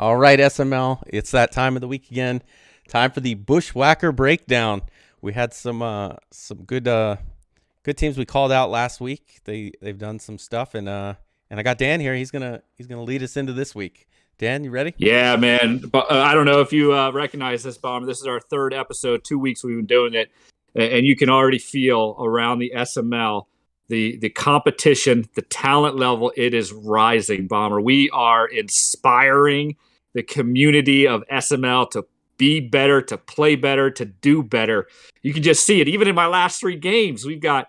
All right, SML, it's that time of the week again. Time for the Bushwhacker breakdown. We had some good teams we called out last week. They've done some stuff, and I got Dan here. He's gonna lead us into this week. Dan, you ready? Yeah, man. But I don't know if you recognize this, Bomb. This is our third episode. 2 weeks we've been doing it, and you can already feel around the SML the competition, the talent level. It is rising, Bomber. We are inspiring the community of SML to be better, to play better, to do better. You can just see it. Even in my last three games, you got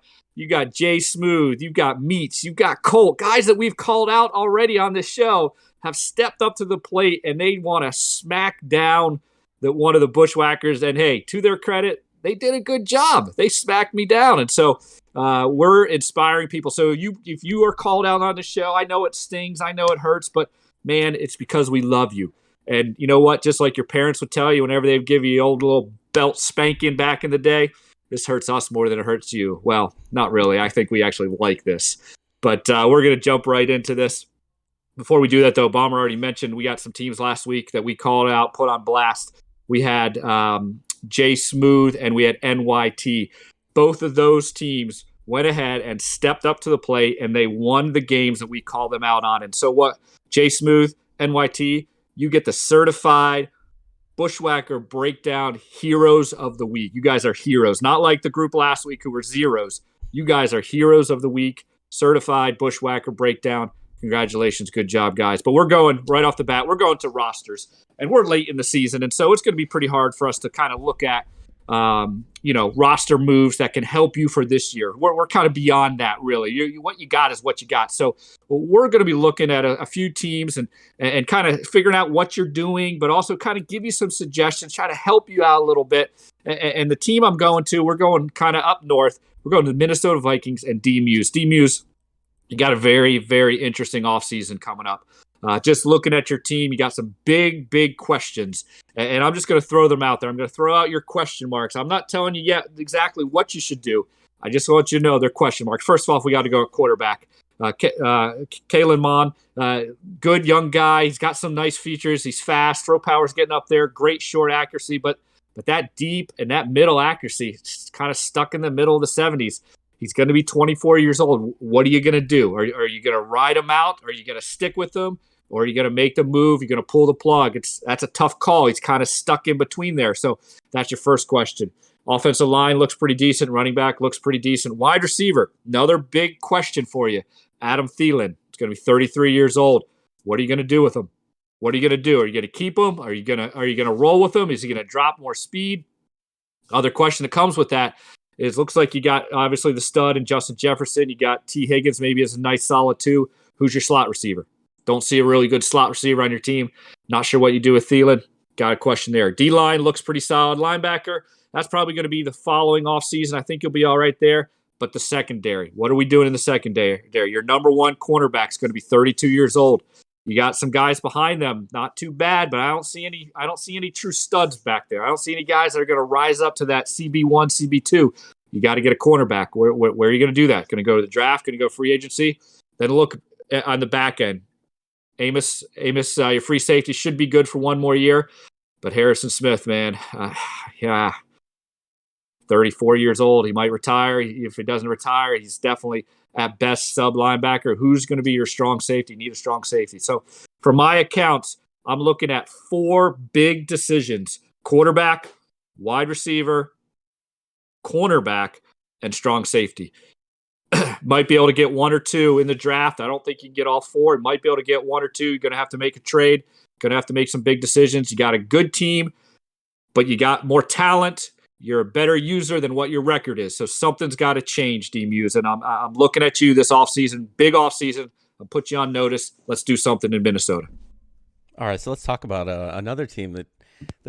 Jay Smooth, you've got Meats, you've got Colt, guys that we've called out already on this show have stepped up to the plate and they want to smack down one of the Bushwhackers. And hey, to their credit, they did a good job. They smacked me down. And so we're inspiring people. So if you are called out on the show, I know it stings, I know it hurts, but man, it's because we love you. And you know what? Just like your parents would tell you whenever they'd give you old little belt spanking back in the day, this hurts us more than it hurts you. Well, not really. I think we actually like this. But we're going to jump right into this. Before we do that, though, Bomber already mentioned we got some teams last week that we called out, put on blast. We had J Smooth and we had NYT. Both of those teams went ahead and stepped up to the plate, and they won the games that we called them out on. And so what, J Smooth, NYT, you get the certified Bushwhacker breakdown heroes of the week. You guys are heroes, not like the group last week who were zeros. You guys are heroes of the week, certified Bushwhacker breakdown. Congratulations. Good job, guys. But we're going right off the bat. We're going to rosters, and we're late in the season. And so it's going to be pretty hard for us to kind of look at, roster moves that can help you for this year. We're kind of beyond that, really. What you got is what you got. So we're going to be looking at a few teams and kind of figuring out what you're doing, but also kind of give you some suggestions, try to help you out a little bit. And the team I'm going to, we're going kind of up north. We're going to the Minnesota Vikings and D-Muse. D-Muse, you got a very, very interesting offseason coming up. Just looking at your team, you got some big, big questions. And I'm just going to throw them out there. I'm going to throw out your question marks. I'm not telling you yet exactly what you should do. I just want you to know they're question marks. First of all, we got to go at quarterback. Kalen Mond, good young guy. He's got some nice features. He's fast. Throw power's getting up there. Great short accuracy. But that deep and that middle accuracy is kind of stuck in the middle of the 70s. He's going to be 24 years old. What are you going to do? Are you going to ride him out? Are you going to stick with him? Or are you going to make the move? You're going to pull the plug. That's a tough call. He's kind of stuck in between there. So that's your first question. Offensive line looks pretty decent. Running back looks pretty decent. Wide receiver, another big question for you. Adam Thielen. He's going to be 33 years old. What are you going to do with him? What are you going to do? Are you going to keep him? Are you going to roll with him? Is he going to drop more speed? Other question that comes with that is looks like you got obviously the stud and Justin Jefferson. You got T. Higgins maybe as a nice solid two. Who's your slot receiver? Don't see a really good slot receiver on your team. Not sure what you do with Thielen. Got a question there. D-line looks pretty solid. Linebacker, that's probably going to be the following offseason. I think you'll be all right there. But the secondary, what are we doing in the secondary? Your number one cornerback is going to be 32 years old. You got some guys behind them, not too bad, but I don't see any true studs back there. I don't see any guys that are going to rise up to that CB1, CB2. You got to get a cornerback. Where are you going to do that? Going to go to the draft? Going to go free agency? Then look on the back end. Amos, your free safety should be good for one more year. But Harrison Smith, man, 34 years old. He might retire. If he doesn't retire, he's definitely at best sub linebacker. Who's going to be your strong safety? You need a strong safety. So for my accounts, I'm looking at 4 big decisions: quarterback, wide receiver, cornerback, and strong safety. Might be able to get 1 or 2 in the draft. I don't think you can get all 4. You might be able to get 1 or 2. You're going to have to make a trade. Going to have to make some big decisions. You got a good team, but you got more talent. You're a better user than what your record is. So something's got to change, D-Muse. And I'm looking at you this offseason, big offseason. I'll put you on notice. Let's do something in Minnesota. All right, so let's talk about another team that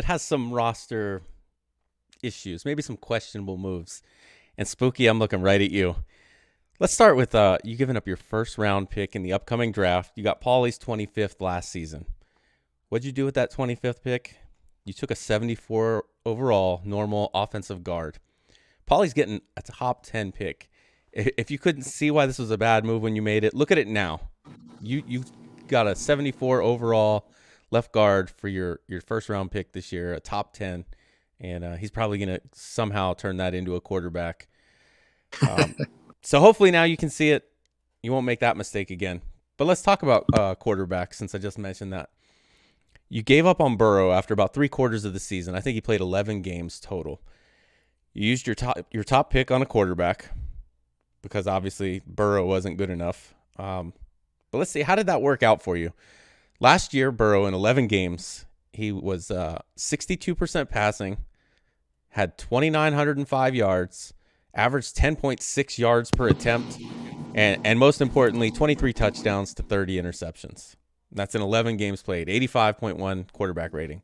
has some roster issues, maybe some questionable moves. And Spooky, I'm looking right at you. Let's start with you giving up your first round pick in the upcoming draft. You got Paulie's 25th last season. What'd you do with that 25th pick? You took a 74 overall normal offensive guard. Paulie's getting a top 10 pick. If you couldn't see why this was a bad move when you made it, look at it now. You got a 74 overall left guard for your first round pick this year, a top 10, and he's probably going to somehow turn that into a quarterback. So hopefully now you can see it. You won't make that mistake again. But let's talk about quarterback, since I just mentioned that. You gave up on Burrow after about 3/4 of the season. I think he played 11 games total. You used your top pick on a quarterback because obviously Burrow wasn't good enough. But let's see, how did that work out for you? Last year, Burrow in 11 games, he was 62% passing, had 2,905 yards, averaged 10.6 yards per attempt, and most importantly, 23 touchdowns to 30 interceptions. That's in 11 games played, 85.1 quarterback rating.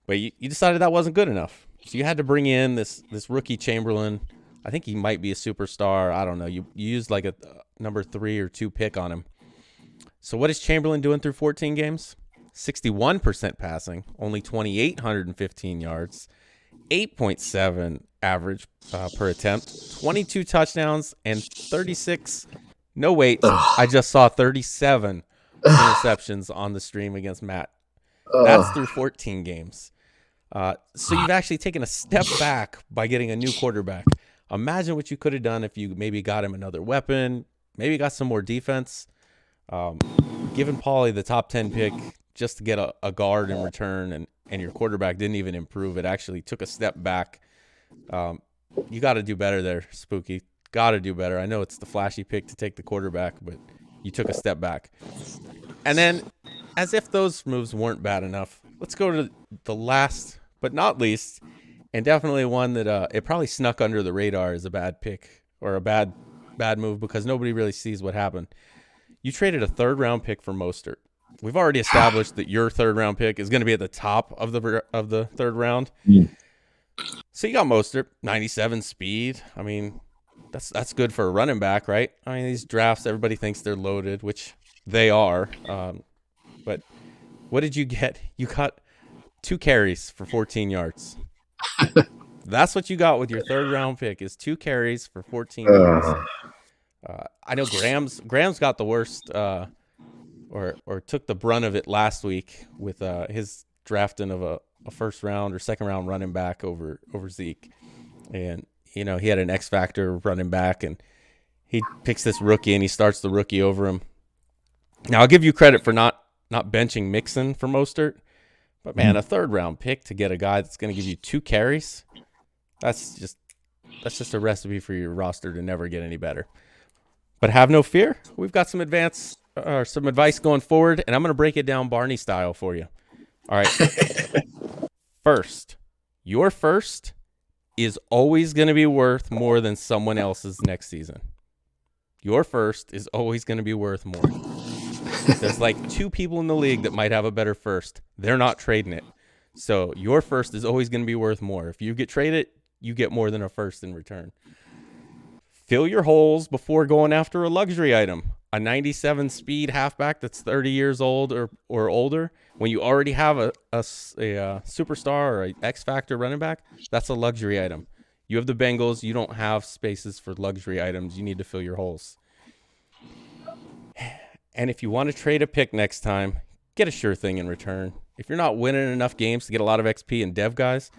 But you decided that wasn't good enough. So you had to bring in this rookie Chamberlain. I think he might be a superstar. I don't know. You used like a number 3 or 2 pick on him. So what is Chamberlain doing through 14 games? 61% passing, only 2,815 yards, 8.7 average per attempt, 22 touchdowns, and 36. No, wait. I just saw 37 interceptions on the stream against Matt. That's through 14 games. So you've actually taken a step back by getting a new quarterback. Imagine what you could have done if you maybe got him another weapon, maybe got some more defense. Given Paulie the top 10 pick just to get a guard in return, and your quarterback didn't even improve. It actually took a step back. You got to do better there, Spooky. Got to do better. I know it's the flashy pick to take the quarterback, but you took a step back. And then, as if those moves weren't bad enough, let's go to the last but not least, and definitely one that it probably snuck under the radar as a bad pick or a bad move because nobody really sees what happened. You traded a 3rd-round pick for Mostert. We've already established that your 3rd-round pick is going to be at the top of the 3rd round. So you got Mostert, 97 speed. I mean, that's good for a running back, right? I mean, these drafts, everybody thinks they're loaded, which they are. But what did you get? You got 2 carries for 14 yards. That's what you got with your 3rd-round pick is 2 carries for 14 yards. I know Graham's got the worst or took the brunt of it last week with his drafting of a 1st-round or 2nd-round running back over Zeke. And, he had an X-factor running back, and he picks this rookie, and he starts the rookie over him. Now, I'll give you credit for not benching Mixon for Mostert, but, man, a 3rd-round pick to get a guy that's going to give you 2 carries, that's just a recipe for your roster to never get any better. But have no fear. We've got some advice going forward, and I'm going to break it down Barney style for you. All right. First, your first is always going to be worth more than someone else's next season. Your first is always going to be worth more. There's like 2 people in the league that might have a better first. They're not trading it. So your first is always going to be worth more. If you get traded, you get more than a first in return. Fill your holes before going after a luxury item. A 97 speed halfback that's 30 years old or older, when you already have a superstar or an X-factor running back, that's a luxury item. You have the Bengals. You don't have spaces for luxury items. You need to fill your holes. And if you want to trade a pick next time, get a sure thing in return. If you're not winning enough games to get a lot of XP and dev guys,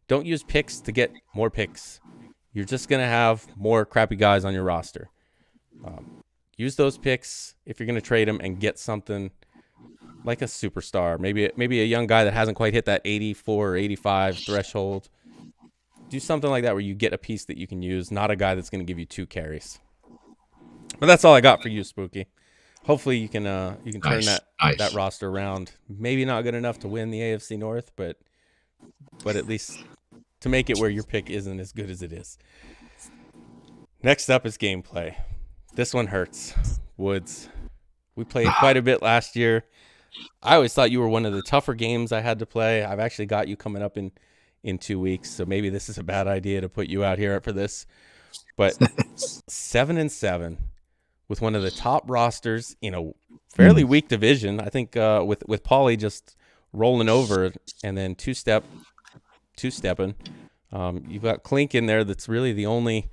don't use picks to get more picks. You're just going to have more crappy guys on your roster. Use those picks if you're going to trade them and get something like a superstar. Maybe a young guy that hasn't quite hit that 84 or 85 threshold. Do something like that where you get a piece that you can use, not a guy that's going to give you 2 carries. But that's all I got for you, Spooky. Hopefully you can turn that roster around. Maybe not good enough to win the AFC North, but at least to make it where your pick isn't as good as it is. Next up is gameplay. This one hurts. Woods. We played quite a bit last year. I always thought you were one of the tougher games I had to play. I've actually got you coming up in 2 weeks, so maybe this is a bad idea to put you out here for this. But 7-7 with one of the top rosters in a fairly weak division. I think with Paulie just rolling over and then two-stepping. You've got Clink in there that's really the only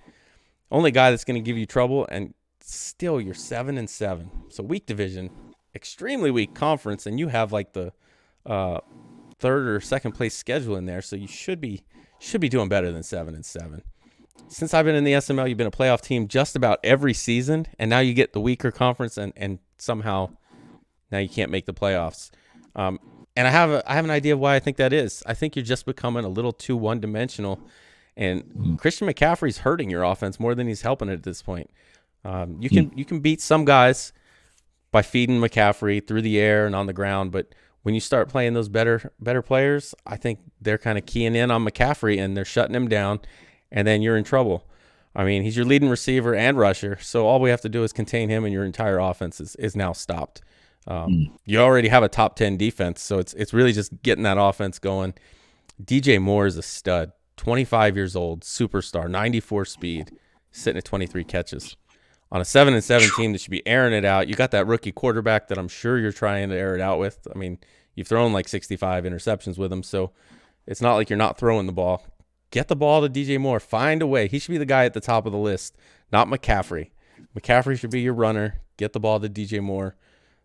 guy that's going to give you trouble, and still you're 7-7. So weak division. extremely weak conference, and you have like the uh, third or second place schedule in there, so you should be doing better than 7-7. Since I've been in the SML, you've been a playoff team just about every season, and now you get the weaker conference, and somehow now you can't make the playoffs. Um, and I have an idea of why I think that is. I think you're just becoming a little too one dimensional, and Christian McCaffrey's hurting your offense more than he's helping it at this point. You can beat some guys by feeding McCaffrey through the air and on the ground, but when you start playing those better players, I think they're kind of keying in on McCaffrey and they're shutting him down, and then you're in trouble. I mean, he's your leading receiver and rusher, so all we have to do is contain him, and your entire offense is now stopped. You already have a top 10 defense, so it's really just getting that offense going. DJ Moore is a stud, 25 years old, superstar, 94 speed, sitting at 23 catches. On a 7-7 team that should be airing it out, you got that rookie quarterback that I'm sure you're trying to air it out with. I mean, you've thrown like 65 interceptions with him, so it's not like you're not throwing the ball. Get the ball to DJ Moore. Find a way. He should be the guy at the top of the list, not McCaffrey. McCaffrey should be your runner. Get the ball to DJ Moore.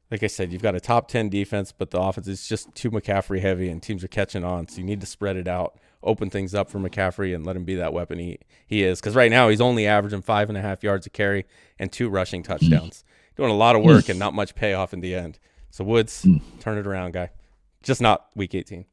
Like I said, you've got a top 10 defense, but the offense is just too McCaffrey heavy, and teams are catching on, so you need to spread it out, open things up for McCaffrey, and let him be that weapon he is. Because right now he's only averaging 5.5 yards a carry and 2 rushing touchdowns. Doing a lot of work and not much payoff in the end. So Woods, turn it around, guy. Just not week 18.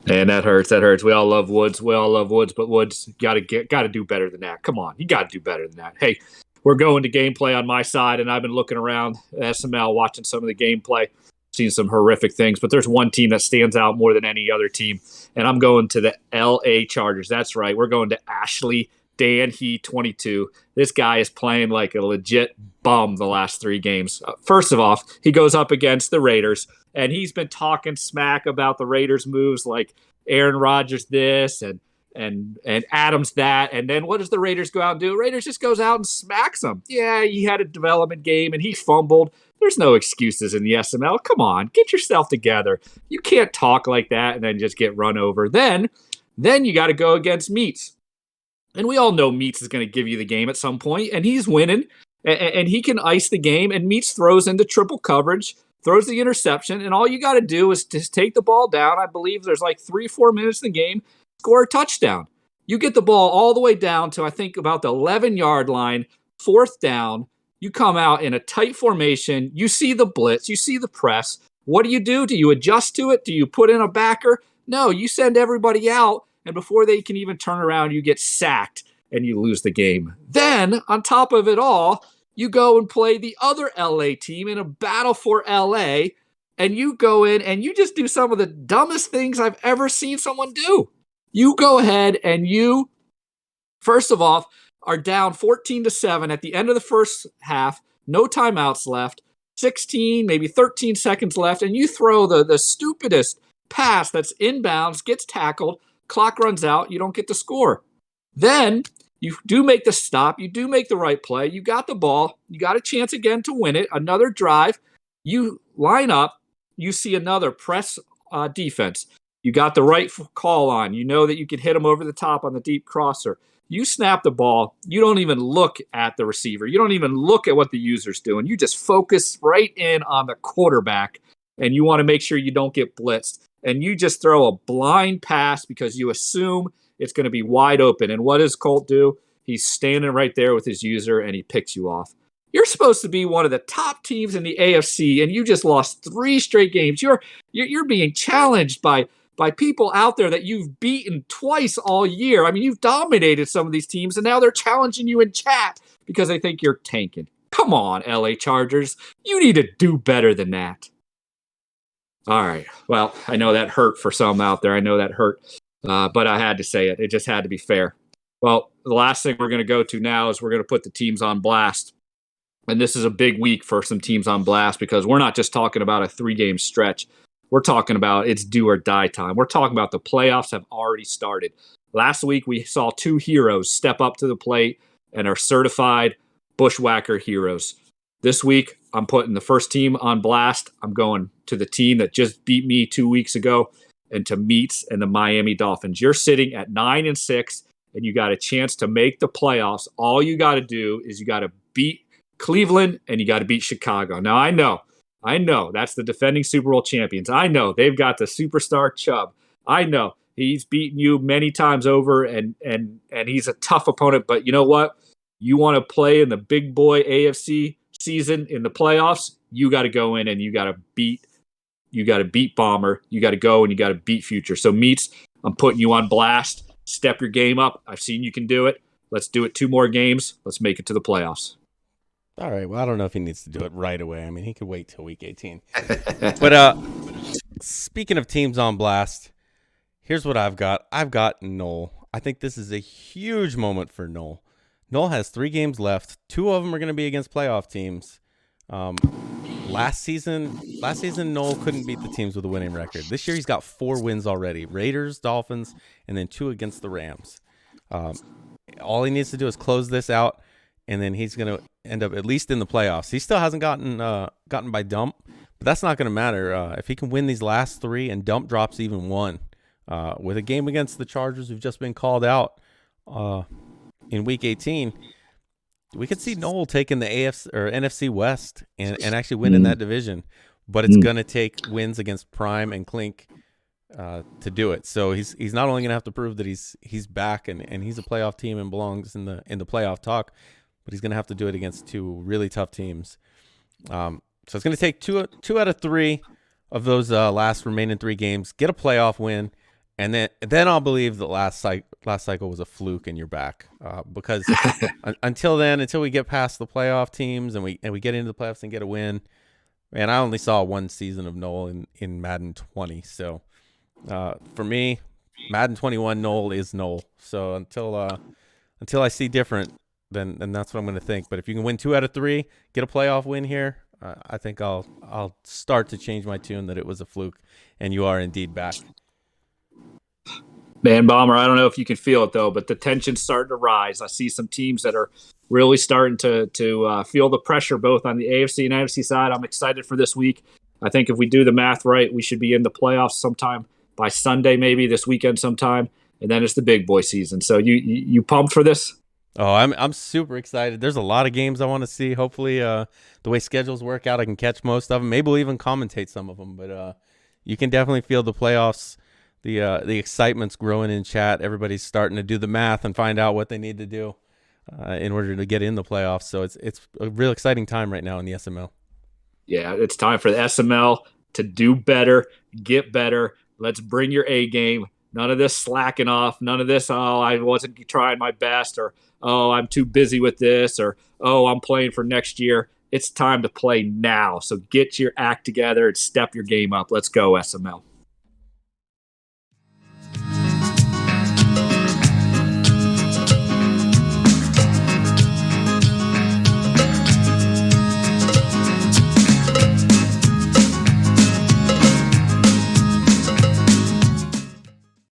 And that hurts. That hurts. We all love Woods. But Woods got to do better than that. Come on, you got to do better than that. Hey, we're going to gameplay on my side, and I've been looking around SML, watching some of the gameplay, seen some horrific things. But there's one team that stands out more than any other team, and I'm going to the LA Chargers. That's right. We're going to Ashley Danhe 22. This guy is playing like a legit bum the last 3 games. First of all, he goes up against the Raiders, and he's been talking smack about the Raiders' moves, like Aaron Rodgers this and Adams that. And then what does the Raiders go out and do? Raiders just goes out and smacks them. Yeah, he had a development game and he fumbled. There's no excuses in the SML. Come on, get yourself together. You can't talk like that and then just get run over. Then you got to go against Meats. And we all know Meats is going to give you the game at some point, and he's winning, and he can ice the game, and Meats throws into triple coverage, throws the interception, and all you got to do is just take the ball down. I believe there's like 3-4 minutes in the game, score a touchdown. You get the ball all the way down to, I think, about the 11-yard line, 4th down. You come out in a tight formation. You see the blitz. You see the press. What do? Do you adjust to it? Do you put in a backer? No, you send everybody out, and before they can even turn around, you get sacked and you lose the game. Then, on top of it all, you go and play the other LA team in a battle for LA, and you go in and you just do some of the dumbest things I've ever seen someone do. You go ahead and you, first of all, are down 14-7 at the end of the first half, no timeouts left, 16, maybe 13 seconds left, and you throw the stupidest pass that's inbounds, gets tackled, clock runs out, you don't get the score. Then you do make the stop. You do make the right play. You got the ball. You got a chance again to win it. Another drive. You line up. You see another press defense. You got the right call on. You know that you can hit them over the top on the deep crosser. You snap the ball. You don't even look at the receiver. You don't even look at what the user's doing. You just focus right in on the quarterback, and you want to make sure you don't get blitzed. And you just throw a blind pass because you assume it's going to be wide open. And what does Colt do? He's standing right there with his user, and he picks you off. You're supposed to be one of the top teams in the AFC, and you just lost 3 straight games. You're being challenged by people out there that you've beaten twice all year. I mean, you've dominated some of these teams, and now they're challenging you in chat because they think you're tanking. Come on, LA Chargers. You need to do better than that. All right. Well, I know that hurt for some out there. I know that hurt. But I had to say it. It just had to be fair. Well, the last thing we're going to go to now is we're going to put the teams on blast. And this is a big week for some teams on blast because we're not just talking about a 3-game stretch. We're talking about it's do or die time. We're talking about the playoffs have already started. Last week, we saw 2 heroes step up to the plate and are certified Bushwhacker heroes. This week, I'm putting the first team on blast. I'm going to the team that just beat me 2 weeks ago and to Meats and the Miami Dolphins. You're sitting at 9-6, and you got a chance to make the playoffs. All you got to do is you got to beat Cleveland, and you got to beat Chicago. Now, I know that's the defending Super Bowl champions. I know they've got the superstar Chubb. I know he's beaten you many times over, and he's a tough opponent. But you know what? You want to play in the big boy AFC season in the playoffs, you got to go in and you got to beat Bomber. You got to go and you got to beat Future. So Meats, I'm putting you on blast. Step your game up. I've seen you can do it. Let's do it 2 more games. Let's make it to the playoffs. All right. Well, I don't know if he needs to do it right away. I mean, he could wait till week 18. But speaking of teams on blast, here's what I've got. I've got Noel. I think this is a huge moment for Noel. Noel has 3 games left. 2 of them are going to be against playoff teams. Last season, Noel couldn't beat the teams with a winning record. This year, he's got 4 wins already: Raiders, Dolphins, and then 2 against the Rams. All he needs to do is close this out, and then he's going to end up at least in the playoffs. He still hasn't gotten by Dump, but that's not going to matter. If he can win these last 3 and Dump drops even 1, with a game against the Chargers who've just been called out in Week 18, we could see Noel taking the AFC or NFC West and actually winning that division. But it's going to take wins against Prime and Clink to do it. So he's not only going to have to prove that he's back and he's a playoff team and belongs in the playoff talk, but he's going to have to do it against 2 really tough teams. So it's going to take two out of 3 of those last remaining 3 games, get a playoff win, and then I'll believe that last cycle was a fluke and you're back. Because until we get past the playoff teams and we get into the playoffs and get a win, man, I only saw 1 season of Noel in Madden 20. So for me, Madden 21, Noel is Noel. So until I see different, then that's what I'm going to think. But if you can win 2 out of 3, get a playoff win here, I think I'll start to change my tune that it was a fluke and you are indeed back. Man, Bomber, I don't know if you can feel it, though, but the tension's starting to rise. I see some teams that are really starting to feel the pressure both on the AFC and NFC side. I'm excited for this week. I think if we do the math right, we should be in the playoffs sometime by Sunday, maybe this weekend sometime, and then it's the big boy season. So you pumped for this? Oh, I'm super excited. There's a lot of games I want to see. Hopefully, the way schedules work out, I can catch most of them. Maybe we'll even commentate some of them. But you can definitely feel the playoffs. The excitement's growing in chat. Everybody's starting to do the math and find out what they need to do in order to get in the playoffs. So it's a real exciting time right now in the SML. Yeah, it's time for the SML to do better, get better. Let's bring your A game. None of this slacking off. None of this, oh, I wasn't trying my best, or, oh, I'm too busy with this, or, oh, I'm playing for next year. It's time to play now. So get your act together and step your game up. Let's go, SML.